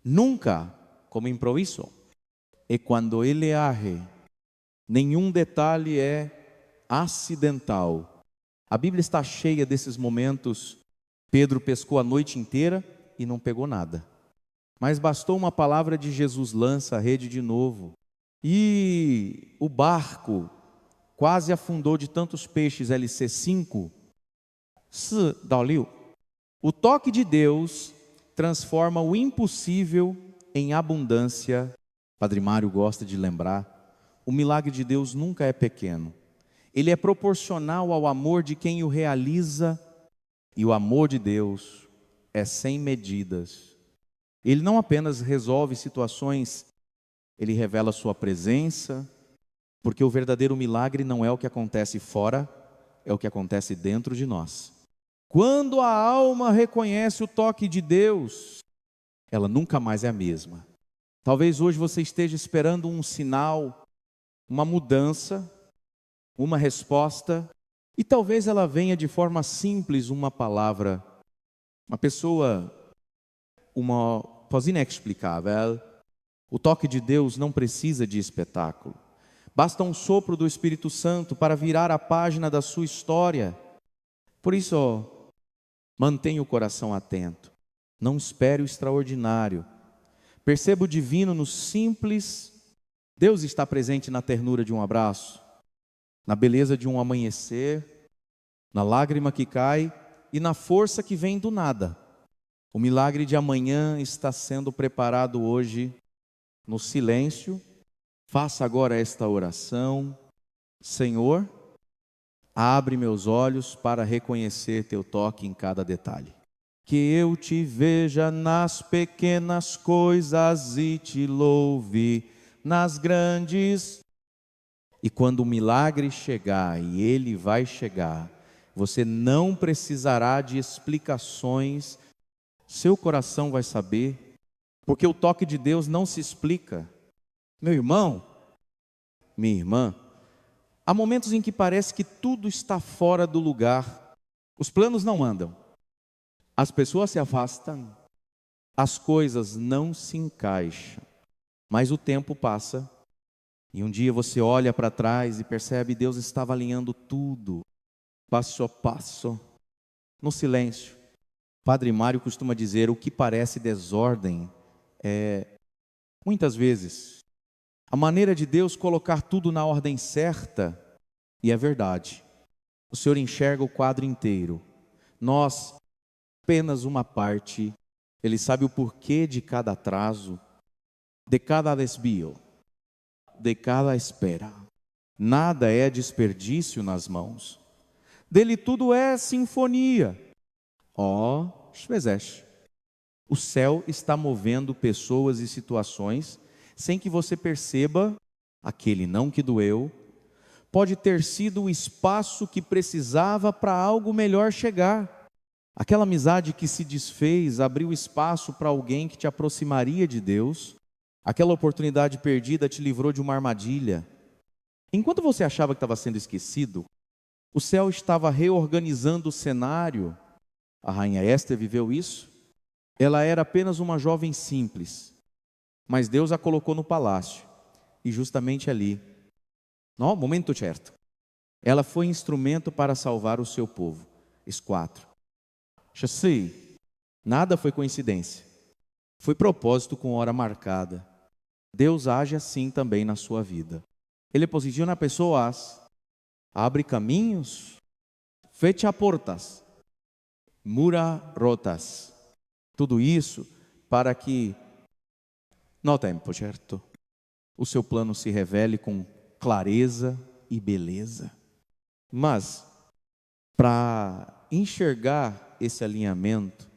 nunca como improviso. E quando Ele age, nenhum detalhe é acidental. A Bíblia está cheia desses momentos. Pedro pescou a noite inteira e não pegou nada. Mas bastou uma palavra de Jesus: lança a rede de novo. E o barco quase afundou de tantos peixes. LC5. O toque de Deus transforma o impossível em abundância. Padre Mário gosta de lembrar: o milagre de Deus nunca é pequeno. Ele é proporcional ao amor de quem o realiza. E o amor de Deus é sem medidas. Ele não apenas resolve situações, Ele revela sua presença. Porque o verdadeiro milagre não é o que acontece fora, é o que acontece dentro de nós. Quando a alma reconhece o toque de Deus, ela nunca mais é a mesma. Talvez hoje você esteja esperando um sinal, uma mudança, uma resposta, e talvez ela venha de forma simples, uma palavra. Uma pessoa, uma coisa inexplicável. O toque de Deus não precisa de espetáculo. Basta um sopro do Espírito Santo para virar a página da sua história. Por isso, mantenha o coração atento. Não espere o extraordinário. Perceba o divino no simples. Deus está presente na ternura de um abraço, na beleza de um amanhecer, na lágrima que cai e na força que vem do nada. O milagre de amanhã está sendo preparado hoje no silêncio. Faça agora esta oração. Senhor, abre meus olhos para reconhecer teu toque em cada detalhe. Que eu te veja nas pequenas coisas e te louve nas grandes. E quando o milagre chegar, e ele vai chegar, você não precisará de explicações, seu coração vai saber, porque o toque de Deus não se explica. Meu irmão, minha irmã, há momentos em que parece que tudo está fora do lugar, os planos não andam, as pessoas se afastam, as coisas não se encaixam, mas o tempo passa, e um dia você olha para trás e percebe que Deus estava alinhando tudo, passo a passo, no silêncio. Padre Mário costuma dizer, o que parece desordem muitas vezes, a maneira de Deus colocar tudo na ordem certa, e é verdade. O Senhor enxerga o quadro inteiro, nós apenas uma parte. Ele sabe o porquê de cada atraso, de cada desvio, de cada espera. Nada é desperdício nas mãos dele, tudo é sinfonia. Shvezesh. O céu está movendo pessoas e situações sem que você perceba. Aquele não que doeu pode ter sido o espaço que precisava para algo melhor chegar. Aquela amizade que se desfez abriu espaço para alguém que te aproximaria de Deus. Aquela oportunidade perdida te livrou de uma armadilha. Enquanto você achava que estava sendo esquecido, o céu estava reorganizando o cenário. A rainha Esther viveu isso. Ela era apenas uma jovem simples, mas Deus a colocou no palácio, e justamente ali, no momento certo, ela foi instrumento para salvar o seu povo. S4. Chassi, nada foi coincidência, foi propósito com hora marcada. Deus age assim também na sua vida. Ele posiciona pessoas, abre caminhos, fecha portas, mura rotas. Tudo isso para que, no tempo certo, o seu plano se revele com clareza e beleza. Mas, para enxergar esse alinhamento,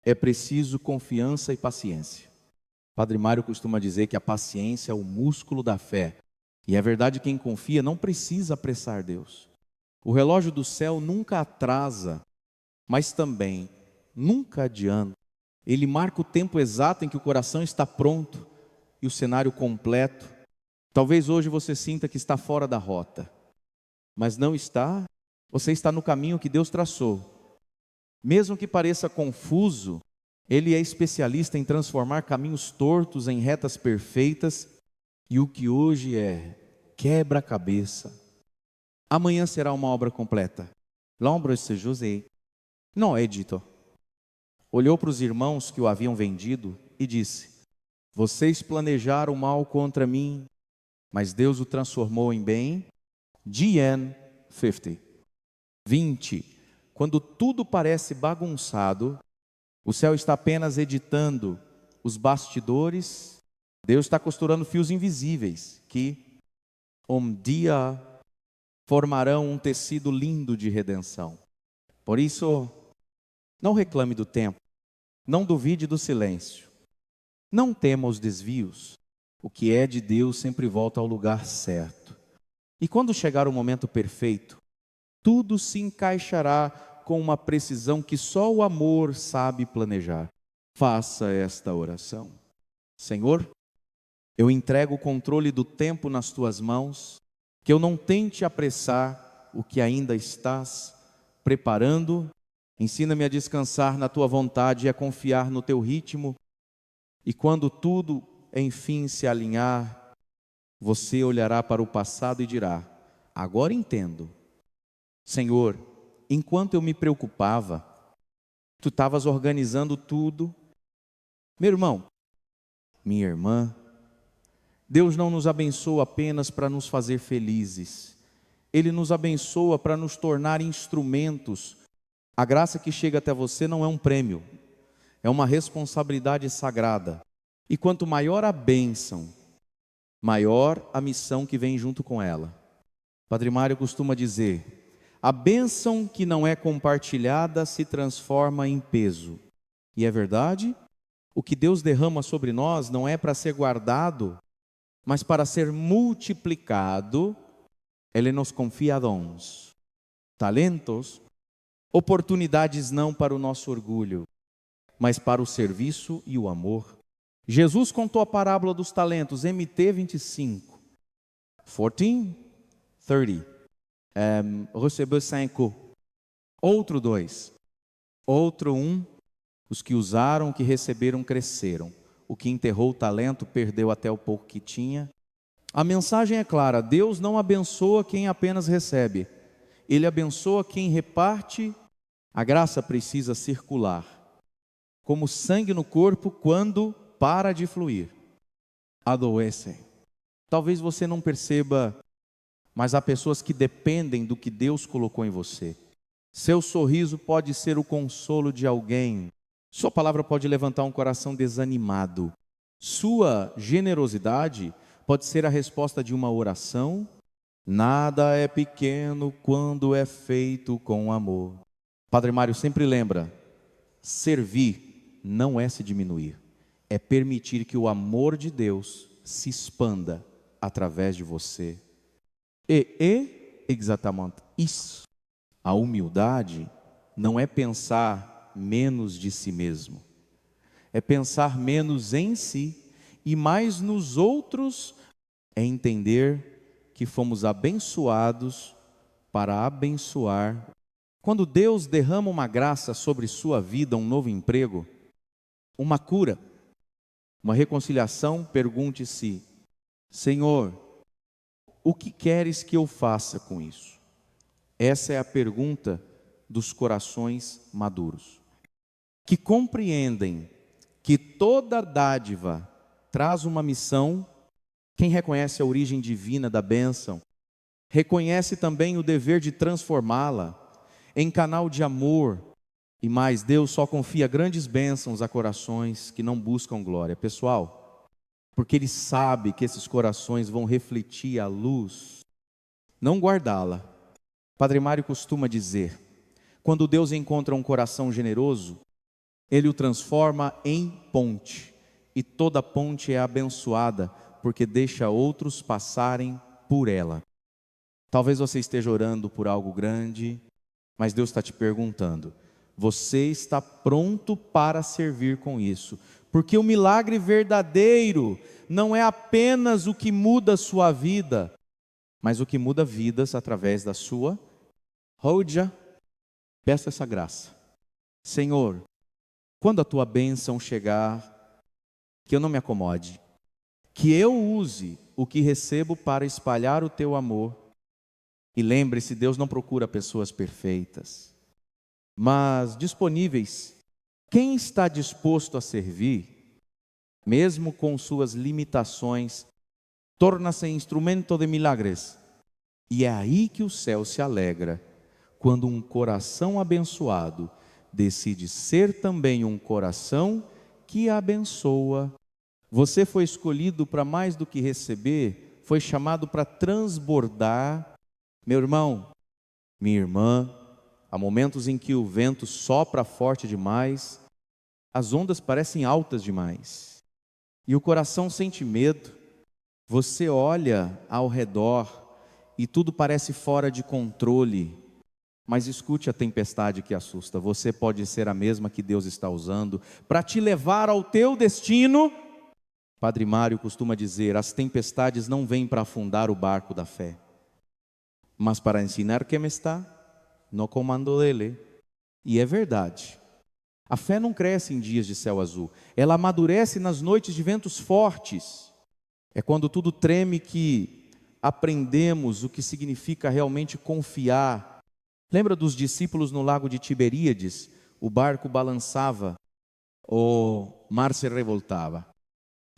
é preciso confiança e paciência. Padre Mário costuma dizer que a paciência é o músculo da fé. E é verdade, quem confia não precisa apressar Deus. O relógio do céu nunca atrasa, mas também nunca adianta. Ele marca o tempo exato em que o coração está pronto e o cenário completo. Talvez hoje você sinta que está fora da rota, mas não está. Você está no caminho que Deus traçou. Mesmo que pareça confuso, Ele é especialista em transformar caminhos tortos em retas perfeitas. E o que hoje é quebra-cabeça, amanhã será uma obra completa. L'ombre de José não é dito. Olhou para os irmãos que o haviam vendido e disse: vocês planejaram mal contra mim, mas Deus o transformou em bem. GN 50. 20. Quando tudo parece bagunçado, o céu está apenas editando os bastidores. Deus está costurando fios invisíveis que um dia formarão um tecido lindo de redenção. Por isso, não reclame do tempo, não duvide do silêncio, não tema os desvios. O que é de Deus sempre volta ao lugar certo. E quando chegar o momento perfeito, tudo se encaixará com uma precisão que só o amor sabe planejar. Faça esta oração. Senhor, eu entrego o controle do tempo nas tuas mãos, que eu não tente apressar o que ainda estás preparando. Ensina-me a descansar na tua vontade e a confiar no teu ritmo. E quando tudo, enfim, se alinhar, você olhará para o passado e dirá: agora entendo. Senhor, enquanto eu me preocupava, tu estavas organizando tudo. Meu irmão, minha irmã, Deus não nos abençoa apenas para nos fazer felizes. Ele nos abençoa para nos tornar instrumentos. A graça que chega até você não é um prêmio, é uma responsabilidade sagrada. E quanto maior a bênção, maior a missão que vem junto com ela. Padre Mário costuma dizer: a bênção que não é compartilhada se transforma em peso. E é verdade, o que Deus derrama sobre nós não é para ser guardado, mas para ser multiplicado. Ele nos confia dons, talentos, oportunidades não para o nosso orgulho, mas para o serviço e o amor. Jesus contou a parábola dos talentos, MT 25, 30. Recebeu 5, outro 2, outro 1. Os que usaram, o que receberam, cresceram. O que enterrou o talento, perdeu até o pouco que tinha. A mensagem é clara: Deus não abençoa quem apenas recebe, Ele abençoa quem reparte. A graça precisa circular, como sangue no corpo quando para de fluir, adoece. Talvez você não perceba, mas há pessoas que dependem do que Deus colocou em você. Seu sorriso pode ser o consolo de alguém. Sua palavra pode levantar um coração desanimado. Sua generosidade pode ser a resposta de uma oração. Nada é pequeno quando é feito com amor. Padre Mário sempre lembra: servir não é se diminuir, é permitir que o amor de Deus se expanda através de você. E exatamente isso. A humildade não é pensar menos de si mesmo, é pensar menos em si e mais nos outros. É entender que fomos abençoados para abençoar. Quando Deus derrama uma graça sobre sua vida, um novo emprego, uma cura, uma reconciliação, pergunte-se: Senhor, o que queres que eu faça com isso? Essa é a pergunta dos corações maduros, que compreendem que toda dádiva traz uma missão. Quem reconhece a origem divina da bênção, reconhece também o dever de transformá-la em canal de amor. E mais, Deus só confia grandes bênçãos a corações que não buscam glória. Pessoal, porque Ele sabe que esses corações vão refletir a luz, não guardá-la. Padre Mário costuma dizer: quando Deus encontra um coração generoso, Ele o transforma em ponte, e toda ponte é abençoada, porque deixa outros passarem por ela. Talvez você esteja orando por algo grande, mas Deus está te perguntando: você está pronto para servir com isso? Porque o milagre verdadeiro não é apenas o que muda a sua vida, mas o que muda vidas através da sua. Roja, peço essa graça. Senhor, quando a tua bênção chegar, que eu não me acomode, que eu use o que recebo para espalhar o teu amor. E lembre-se, Deus não procura pessoas perfeitas, mas disponíveis. Quem está disposto a servir, mesmo com suas limitações, torna-se instrumento de milagres. E é aí que o céu se alegra, quando um coração abençoado decide ser também um coração que abençoa. Você foi escolhido para mais do que receber, foi chamado para transbordar. Meu irmão, minha irmã, há momentos em que o vento sopra forte demais, as ondas parecem altas demais, e o coração sente medo. Você olha ao redor e tudo parece fora de controle, mas escute a tempestade que assusta. Você pode ser a mesma que Deus está usando para te levar ao teu destino. Padre Mário costuma dizer: as tempestades não vêm para afundar o barco da fé, mas para ensinar quem está no comando dele. E é verdade. A fé não cresce em dias de céu azul, ela amadurece nas noites de ventos fortes. É quando tudo treme que aprendemos o que significa realmente confiar. Lembra dos discípulos no lago de Tiberíades? O barco balançava, o mar se revoltava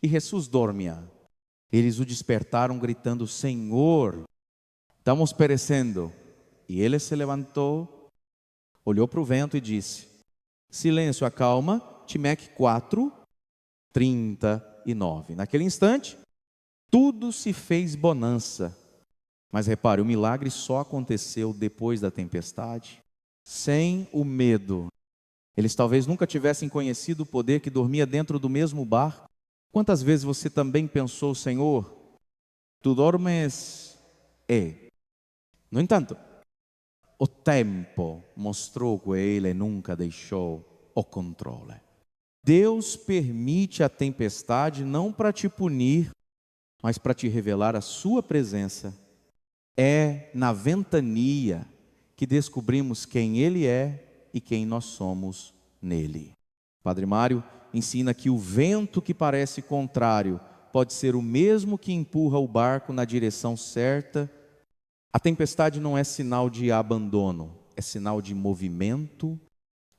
e Jesus dormia. Eles o despertaram gritando: Senhor, estamos perecendo. E ele se levantou, olhou para o vento e disse: silêncio, acalma. Timeque 4:39. Naquele instante, tudo se fez bonança. Mas repare, o milagre só aconteceu depois da tempestade, sem o medo. Eles talvez nunca tivessem conhecido o poder que dormia dentro do mesmo barco. Quantas vezes você também pensou: Senhor, tu dormes? No entanto, o tempo mostrou que ele nunca deixou o controle. Deus permite a tempestade não para te punir, mas para te revelar a sua presença. É na ventania que descobrimos quem Ele é e quem nós somos nele. Padre Mário ensina que o vento que parece contrário pode ser o mesmo que empurra o barco na direção certa. A tempestade não é sinal de abandono, é sinal de movimento.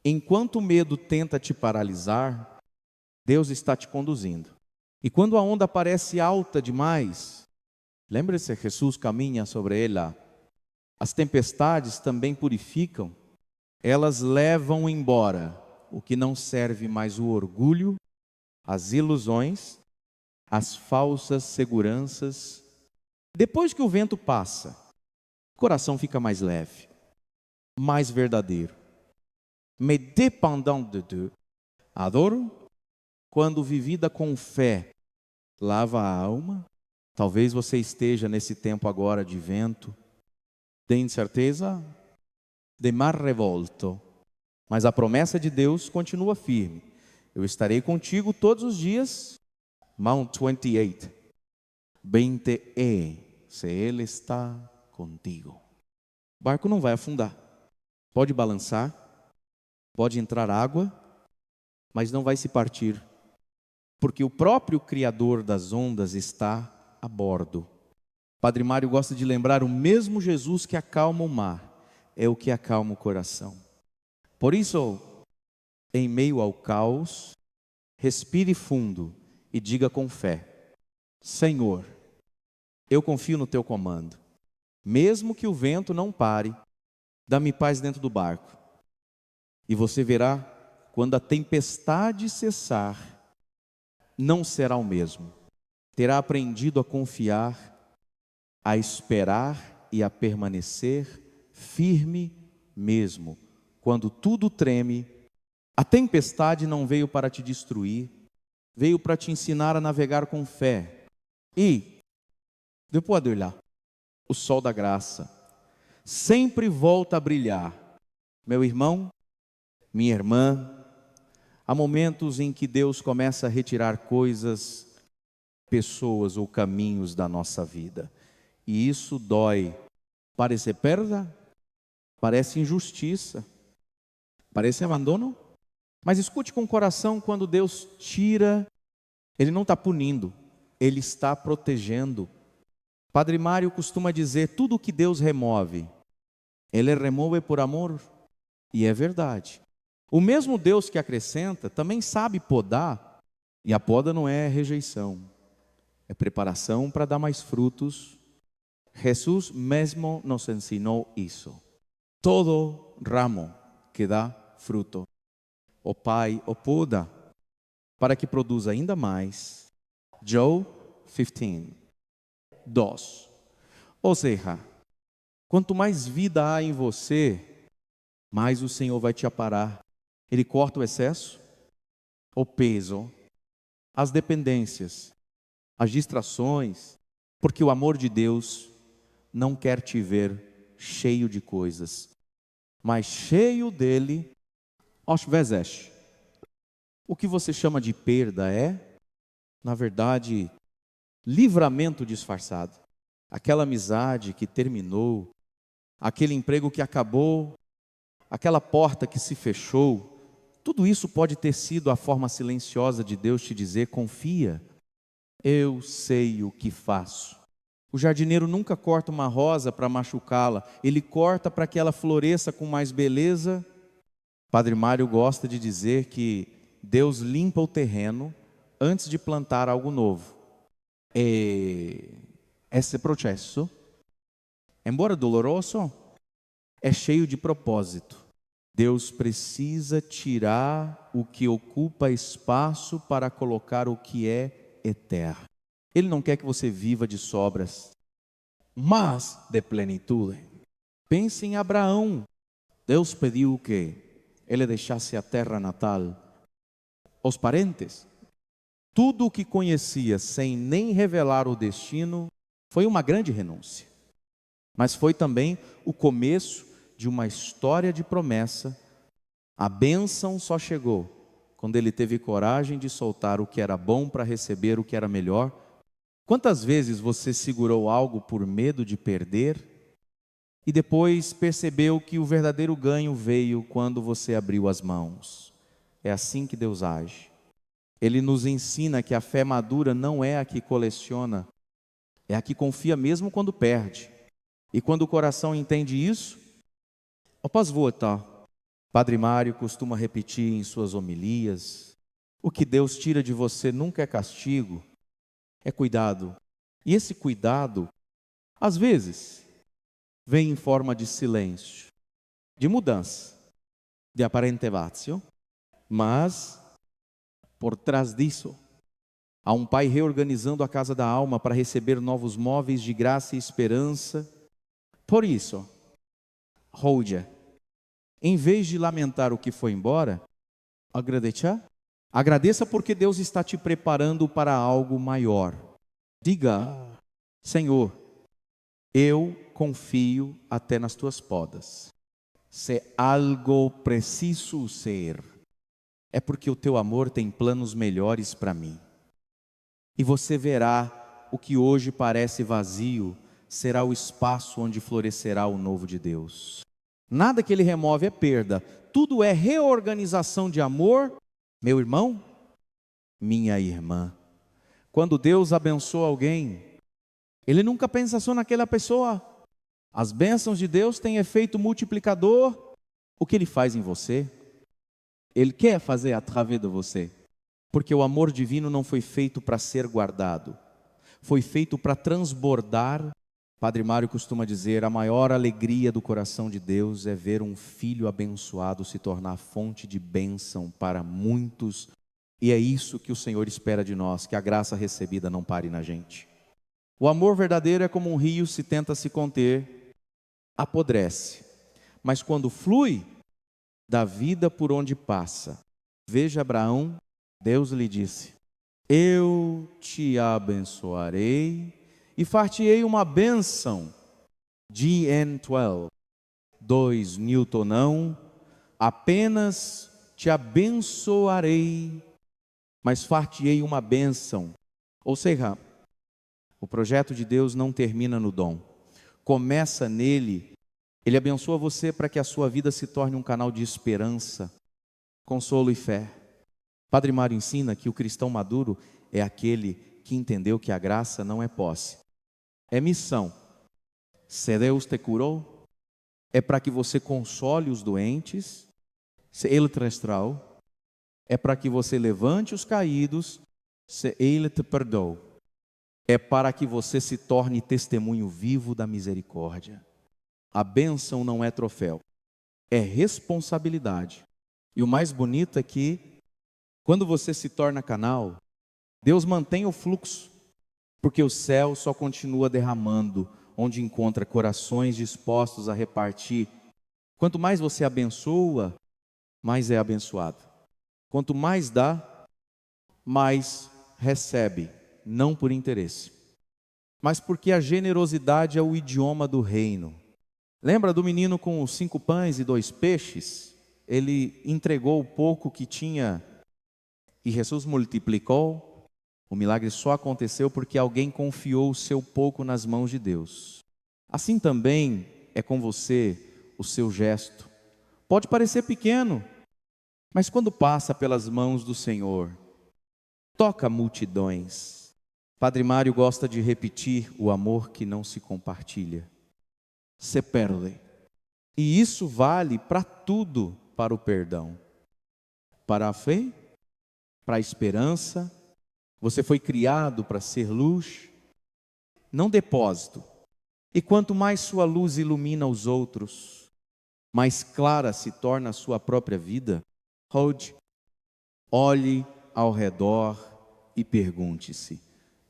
Enquanto o medo tenta te paralisar, Deus está te conduzindo. E quando a onda parece alta demais, lembre-se, Jesus caminha sobre ela. As tempestades também purificam, elas levam embora o que não serve mais: o orgulho, as ilusões, as falsas seguranças. Depois que o vento passa, o coração fica mais leve, mais verdadeiro. Mais dépendant de Dieu. Adoro quando vivida com fé lava a alma. Talvez você esteja nesse tempo agora de vento, de incerteza, de mar revolto, mas a promessa de Deus continua firme: eu estarei contigo todos os dias. Mount 28, 20 se Ele está contigo. O barco não vai afundar, pode balançar, pode entrar água, mas não vai se partir, porque o próprio Criador das ondas está a bordo. Padre Mário gosta de lembrar: o mesmo Jesus que acalma o mar é o que acalma o coração. Por isso, em meio ao caos, respire fundo e diga com fé: Senhor, eu confio no teu comando. Mesmo que o vento não pare, dá-me paz dentro do barco. E você verá, quando a tempestade cessar, não será o mesmo. Terá aprendido a confiar, a esperar e a permanecer firme mesmo. Quando tudo treme, a tempestade não veio para te destruir, veio para te ensinar a navegar com fé. E, depois de olhar, o sol da graça sempre volta a brilhar. Meu irmão, minha irmã, há momentos em que Deus começa a retirar coisas, pessoas ou caminhos da nossa vida. E isso dói. Parece perda, parece injustiça, parece abandono. Mas escute com o coração: quando Deus tira, Ele não está punindo, Ele está protegendo. Padre Mário costuma dizer: tudo que Deus remove, Ele remove por amor. E é verdade. O mesmo Deus que acrescenta também sabe podar. E a poda não é rejeição, é preparação para dar mais frutos. Jesus mesmo nos ensinou isso. Todo ramo que dá fruto, o Pai o poda para que produza ainda mais. Job 15:2. Ou seja, quanto mais vida há em você, mais o Senhor vai te aparar. Ele corta o excesso, o peso, as dependências, as distrações, porque o amor de Deus não quer te ver cheio de coisas, mas cheio dele. O que você chama de perda é na verdade, livramento disfarçado. Aquela amizade que terminou, aquele emprego que acabou, aquela porta que se fechou, tudo isso pode ter sido a forma silenciosa de Deus te dizer: confia, eu sei o que faço. O jardineiro nunca corta uma rosa para machucá-la, ele corta para que ela floresça com mais beleza. Padre Mário gosta de dizer que Deus limpa o terreno antes de plantar algo novo. E esse processo, embora doloroso, é cheio de propósito. Deus precisa tirar o que ocupa espaço para colocar o que é eterno. Ele não quer que você viva de sobras, mas de plenitude. Pense em Abraão. Deus pediu que ele deixasse a terra natal, os parentes, tudo o que conhecia, sem nem revelar o destino. Foi uma grande renúncia, mas foi também o começo de uma história de promessa. A bênção só chegou quando ele teve coragem de soltar o que era bom para receber o que era melhor. Quantas vezes você segurou algo por medo de perder e depois percebeu que o verdadeiro ganho veio quando você abriu as mãos? É assim que Deus age. Ele nos ensina que a fé madura não é a que coleciona, é a que confia mesmo quando perde. E quando o coração entende isso, após votar, Padre Mário costuma repetir em suas homilias: o que Deus tira de você nunca é castigo, é cuidado. E esse cuidado, às vezes, vem em forma de silêncio, de mudança, de aparente vazio, mas por trás disso há um pai reorganizando a casa da alma para receber novos móveis de graça e esperança. Por isso, Roja, em vez de lamentar o que foi embora, agradeça porque Deus está te preparando para algo maior. Diga: Senhor, eu confio até nas tuas podas. Se algo preciso ser, é porque o teu amor tem planos melhores para mim. E você verá o que hoje parece vazio, será o espaço onde florescerá o novo de Deus. Nada que Ele remove é perda, tudo é reorganização de amor. Meu irmão, minha irmã, quando Deus abençoa alguém, Ele nunca pensa só naquela pessoa. As bênçãos de Deus têm efeito multiplicador. O que Ele faz em você, Ele quer fazer através de você. Porque o amor divino não foi feito para ser guardado, foi feito para transbordar. Padre Mário costuma dizer: a maior alegria do coração de Deus é ver um filho abençoado se tornar fonte de bênção para muitos. E é isso que o Senhor espera de nós, que a graça recebida não pare na gente. O amor verdadeiro é como um rio, se tenta se conter, apodrece, mas quando flui, dá vida por onde passa. Veja Abraão, Deus lhe disse: eu te abençoarei e far-te-ei uma bênção. GN12, 2 Newton não, apenas te abençoarei, mas far-te-ei uma bênção. Ou seja, o projeto de Deus não termina no dom, começa nele. Ele abençoa você para que a sua vida se torne um canal de esperança, consolo e fé. Padre Mário ensina que o cristão maduro é aquele que entendeu que a graça não é posse, é missão. Se Deus te curou, é para que você console os doentes. Se Ele te restaurou, é para que você levante os caídos. Se Ele te perdoou, é para que você se torne testemunho vivo da misericórdia. A bênção não é troféu, é responsabilidade. E o mais bonito é que, quando você se torna canal, Deus mantém o fluxo, porque o céu só continua derramando onde encontra corações dispostos a repartir. Quanto mais você abençoa, mais é abençoado. Quanto mais dá, mais recebe, não por interesse, mas porque a generosidade é o idioma do reino. Lembra do menino com os 5 pães e 2 peixes? Ele entregou o pouco que tinha e Jesus multiplicou. O milagre só aconteceu porque alguém confiou o seu pouco nas mãos de Deus. Assim também é com você o seu gesto. Pode parecer pequeno, mas quando passa pelas mãos do Senhor, toca multidões. Padre Mário gosta de repetir: o amor que não se compartilha se perde. E isso vale para tudo, para o perdão, para a fé, para a esperança. Você foi criado para ser luz, não depósito. E quanto mais sua luz ilumina os outros, mais clara se torna a sua própria vida. Olhe ao redor e pergunte-se: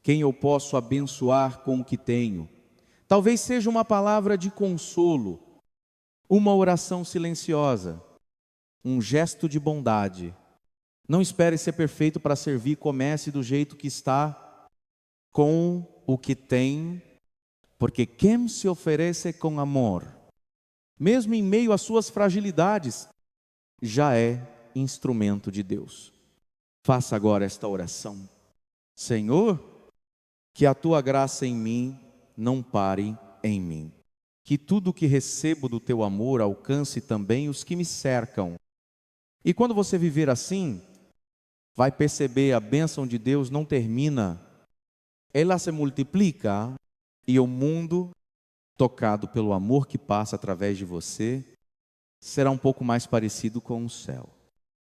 quem eu posso abençoar com o que tenho? Talvez seja uma palavra de consolo, uma oração silenciosa, um gesto de bondade. Não espere ser perfeito para servir, comece do jeito que está, com o que tem, porque quem se oferece com amor, mesmo em meio às suas fragilidades, já é instrumento de Deus. Faça agora esta oração: Senhor, que a tua graça em mim não pare em mim. Que tudo que recebo do teu amor alcance também os que me cercam. E quando você viver assim, vai perceber a bênção de Deus não termina. Ela se multiplica e o mundo, tocado pelo amor que passa através de você, será um pouco mais parecido com o céu.